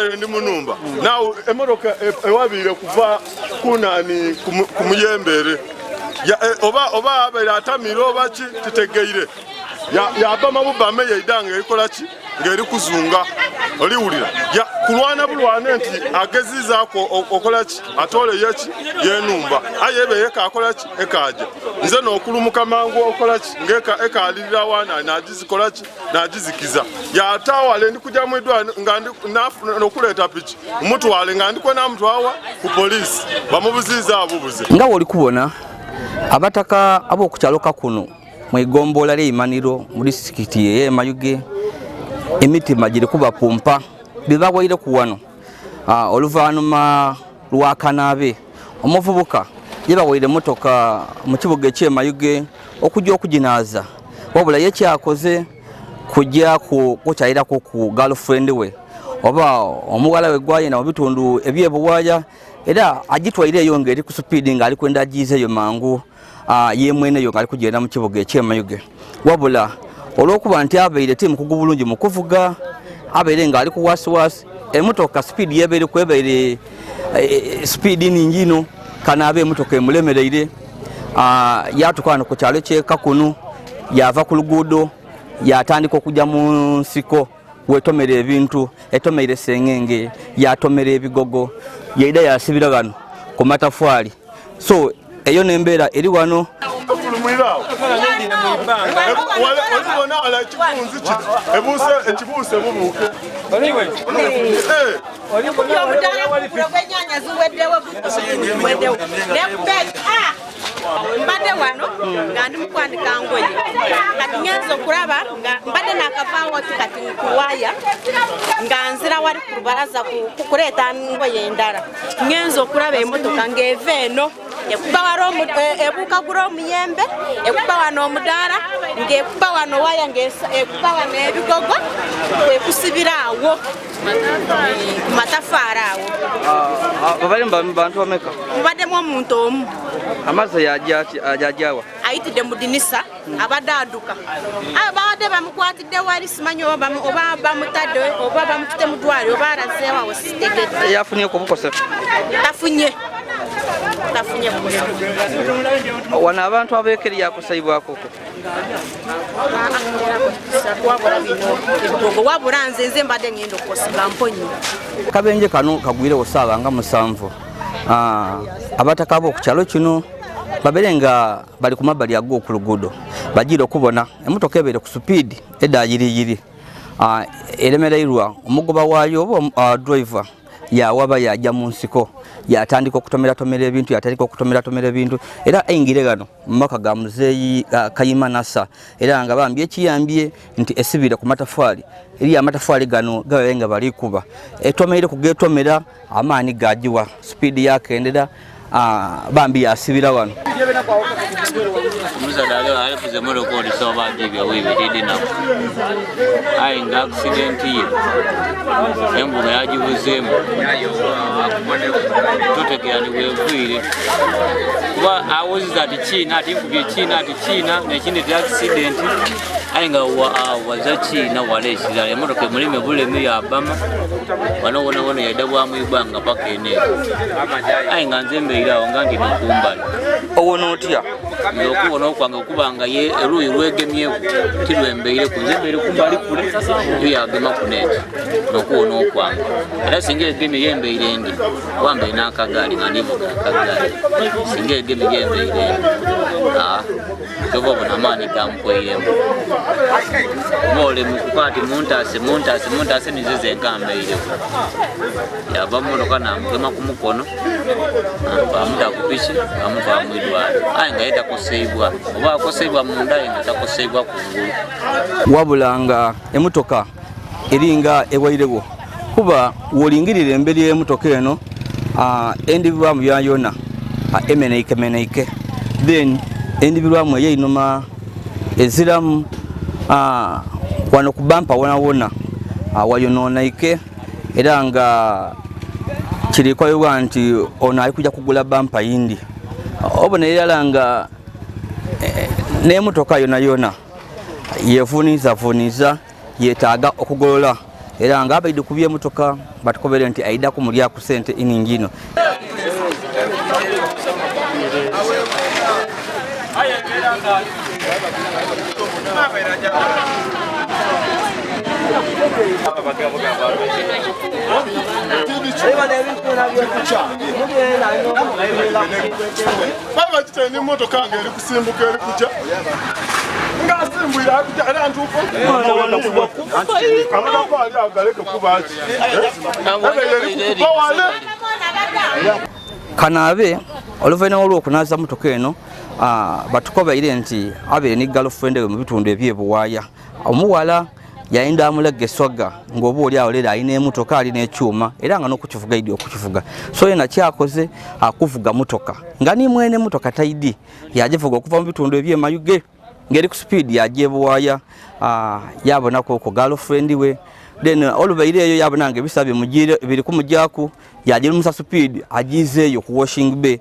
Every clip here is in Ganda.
nayo ndi munumba nawo emotoka ewabire kuva kunani kumuyembere oba abera atamiro oba ki titegeire yaba mabubame yeidanga erikola ki ngeri kuzunga oliwulira kulwana bulwana nti agezizaako okola ki atole yeki yenumba ayebe yeka akola ki ekaja nze n'okulumuka mangu okola ki ng'ekalirira wana n'agizikola ki n'agizikiza yatawale ndi kujja mu idwaliro nga n'okuleeta piki omutwale nga ndiko n'amutwawa ku polisi bamubuziza abubuze nga woli kubona abataka ab'okukyalo Kakuno mu igombola ly'Imaniro mu disitulikiti y'e Mayuge emitima giri kubapumpa bibawaire ku wano oluvannyuma lwa Kanabe omuvubuka yebawaire motoka mu kibuga eky'e Mayuge okujja okuginaaza wabula ye kyakoze kujja kukyalirako ku girlfriend we oba omuwala we gwayina mu bitundu ebyebuwaya era agitwaireyo ngeri ku speed nga ali kwenda agizeyo mangu yemweneyo nga ali kugenda mu kibuga eky'e Mayuge wabula olwokuba nti abaire timu kugu bulungi mu kuvuga abaire nga ali ku wasiwasi emotoka speed yebeere kwebaire speed ninjino Kanabe emotoka emulemereire yatukana ku kyalo ky'e Kakuno yava ku luguudo yatandika okujja mu nsiko wetomera ebintu etomere sengenge yatomera ebigogo yeida yasibira bano ku matafwali so eyo nembeera eri wano mbadde wano nga ndi mukwanika ngoye kati ngenza okulaba nga mbadde nakavaawo kati kuwaya nga nzira wali ku lubalaza kukuleeta ngoye endala ngenza okulaba emotoka ng'eva eno ekuba wali ebuuka gula omuyembe ekuba wano omudaala ng'ekuba wano waya ng'ekuba wano ebigogo ekusibira awo ku matafaali awo. Babali bantu bameka? Mubaddemu omuntu omu. Amazzi ajajawa ayitidde mu dinisa abadde adduka abadde bamukwatidde wali simanyi oba bamutadde oba bamutute mu ddwaliro oba alazeewo awo sitegedde yafunye ku bukosefu tafunye wano abantu abeekeri yakusayibwako wabula nze mbadde ngenda okukosinga mponyi kabenje kano kagwirewo ssaawa nga 7 abataka ab'okukyalo kino babere nga bali ku mabbali ago ku luguudo bagira okubona emotoka ebeere ku speed edda yiriyiri eremereirwa omugoba waayo oba driver yawaba yajja mu nsiko yatandika okutomera ebintu era engire gano mu maka ga muzeeyi Kayima Nasa era nga bambye ekiyambye nti esibira ku matafali eri amatafali gano gabaye nga bali kuba etomeire kugetomera amaani gajiwa speed yakendera bambi yasibira wano Musadalo alifuze muri ko di soba gibe wibe didina ai nga accident ye embu yajibuzemu tutegeani wevuire kuba awozi zati China ati kubye China ati China nekindi di accident ai nga waza China wale shizale motoke mulime buleme ya bama wona yadabwa mu ibanga paka ene ai nga nzembe ira ongangi mukumbali owono otya okubona okwanga okubanga ye eruyi lwegemyeku tirwembeire kunzembeire kumbali kule yo yagema kuneti nokubona okwanga era singa egeme yembeire ndi wambaye n'akagaali nga ndivuga akagaali singa egeme yembeire tobabona amaani gamukwiremu mole mukukati muntase nizeze enkambeire yava mumotoka namugema ku mukono bamuta ku piki bamutwala mu idwaliro aye nga yetakoseibwa oba akoseibwa munda nga takoseibwa kungulu wabulanga emotoka eringa ewairewo kuba wolingirira emberi y'emotoka eno endibirwamu byayona emeneike then endibirwamu eyeinuma eziramu wano ku bampa wonawona wayononaike era nga kirikoyebwa nti ono ali kujja kugula bampa yindi obona erala nga n'emotoka yona yevuniza yetaaga okugolola era nga abaide ku by'emmotoka batukobere nti aida ku mulya ku sente iningi ino. Baba kitani motoka ngeri kusimbuka eri kuja ngasimbwira kuja era ntuko amatafali agaleke kubaki Kanabe oluvannyuma olw'okunaaza motoka eno batukobaire nti abeere ne girlfriend we mu bitundu eby'ebuwaaya. Omuwala yayinda amulege eswaga ng'oba oli awo leero alina emmotoka alina ekyuma era nga n'okukivuga idi okukivuga. So yena kyakoze akuvuga motoka nga ni mwene motoka taidi yagivuga okuva mu bitundu eby'emayuge ngeri ku speed yajebuwaaya yabonako ko girlfriend we. Then olubaire eyo yabonanga ebisabe mujire biri kumujjaku yagira musa speed agizeeyo ku washing bay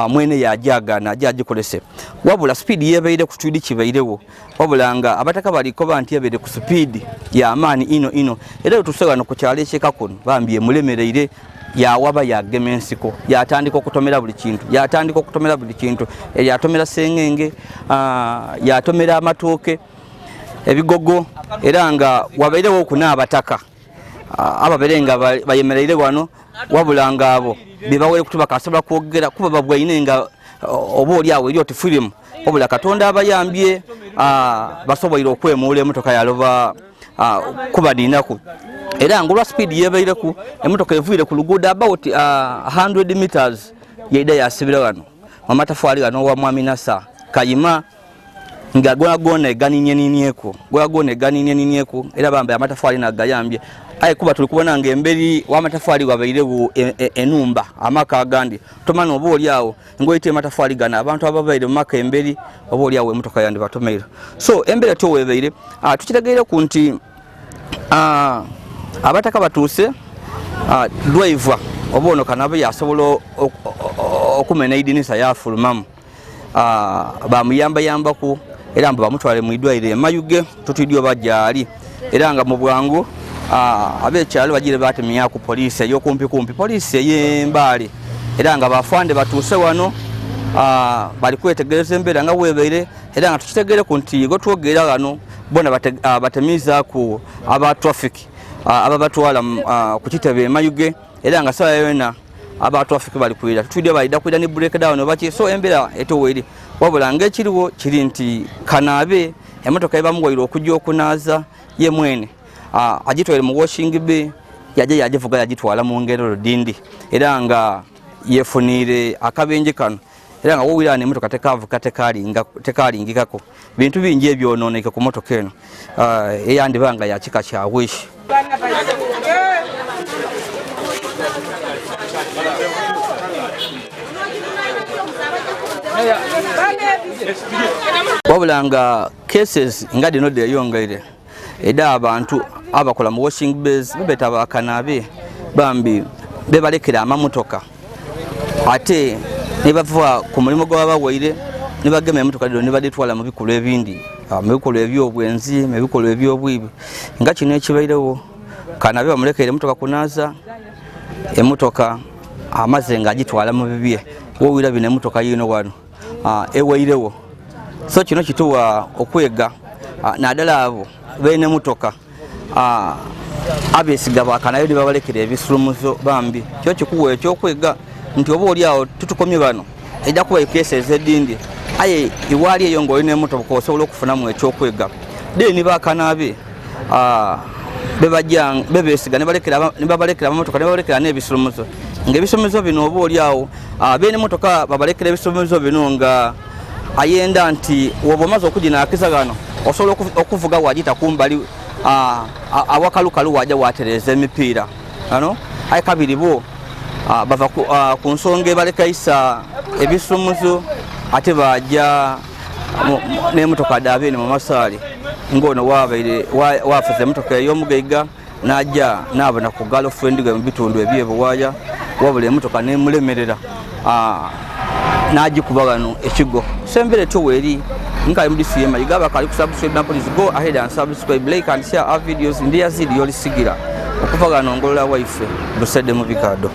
mwene yajagana ajagikolese wabula speed yebaire ku tweed kibairewo wabulanga abataka baliko banti yabere ku speed ya amani ino era tusewa no ku kyale kyekakono bambye mulemereire yawaba yagemensiko yatandika okutomera buli kintu yatomera sengenge yatomera amatooke ebigogo era nga wabairewo okunabataka ababerenga bayemereire wano wabulanga abo bibawere kutuba kasobola kwogera kuba babwaine nga oba oli awo eryo tifirimu wabula Katonda abayambye basoboire okwemuula emmotoka yaloba kubadinaku era nga olwa speed yebaireku emmotoka evuire ku luguudo about 100 meters yaida yasibira wano amatafali wano wa Mwami Nasa Kayima nga gwagona eganinyeninyeku era bambe amatafali nagayambye aye kuba tulikubona nga emberi w'amatafali wabairewo enumba amaka agandi tomana oba oli awo ngoyite amatafali gana abantu ababaire mu maka emberi oba oli awo emmotoka yandi batomeira. So embere to webaire tukitegeere ku nti abataka batuuse driver oba ono kanabe yasobola okumena idinisa yafulumamu bamuyambayambaku era mbu bamutwale mu idwaire emayuge tutidyo bajali era nga mu bwangu abekyalo bagire batemya ku poliisi eyokumpi poliisi ey'Embale era nga bafande batuuse wano bali kwetegereza embeera nga webaire era nga tukitegeere ku nti gotwogera wano bona batemiza ku aba traffic ababatwala ku kitebe emayuge era nga sawa yona aba traffic bali kwira tutidyo balida kwira ni breakdown baki. So embeera etoweri wabula ng'ekiriwo kiri nti Kanabe emmotoka ebamuwaire okujja okunaaza ye mwene agitwale mu washing bay yagivuga yagitwala mu ngero dindi era nga yefunire akabenje kano era nga wowira ne emmotoka tekavuka tekalingikako bintu bingi ebyonooneke ku mmotoka eno eyandibanga yakika kya wish. Wabulanga cases nga dino deyongaire eda abantu abakola mu washing bays bebeta bakanabe bambi bebalekera amamotoka ate nebava ku mulimo gw'abawaire nebagema emmotoka dino nebadetwala mu bikolo ebindi mu bikolo ebyobwenzi mu bikolo ebyobwibi nga kino ekibairewo Kanabe bamulekere emmotoka kunaaza emmotoka amaze nga agitwala mu bibye wowira bino emmotoka yino wano ewairewo. So kino kituwa okwega naddala abo bene emmotoka abesiga bakanayo ne babalekera ebisulumizo bambi kyo kikuwa ekyokwega nti oba oli awo tutukomye bano ejja kuba ekesi ez'eddindi aye iwaali eyo ng'olina emmotoka osobola okufunamu ekyokwega deni bakanabe bebesiga ne babalekera amamotoka ne babalekera n'ebisulumizo ng'ebisulumizo bino oba oli awo bene emmotoka babalekera ebisulumizo bino nga ayenda nti woba omaze okuginakiza gano osobola okuvuga wagita kumbali awakalukalu wajja watereza emipiira ano aye kabiri bo bava ku nsonga ebalekayisa ebisumuzo ate bajja n'emmotoka dabeene mu masaali ng'ono wafuza emmotoka ey'omugaiga n'ajja n'abona ku girlfriend gwe mu bitundu eby'ebuwaaya wabula emmotoka nemulemerera n'agikuba gano ekigo. Sembere toweri nkali mu DCM you gaba kali ku subscribe na please go ahead and subscribe, like and share our videos ndiya zidi yoli sigira okuva gano ngolola waife Lusede mu Bikado.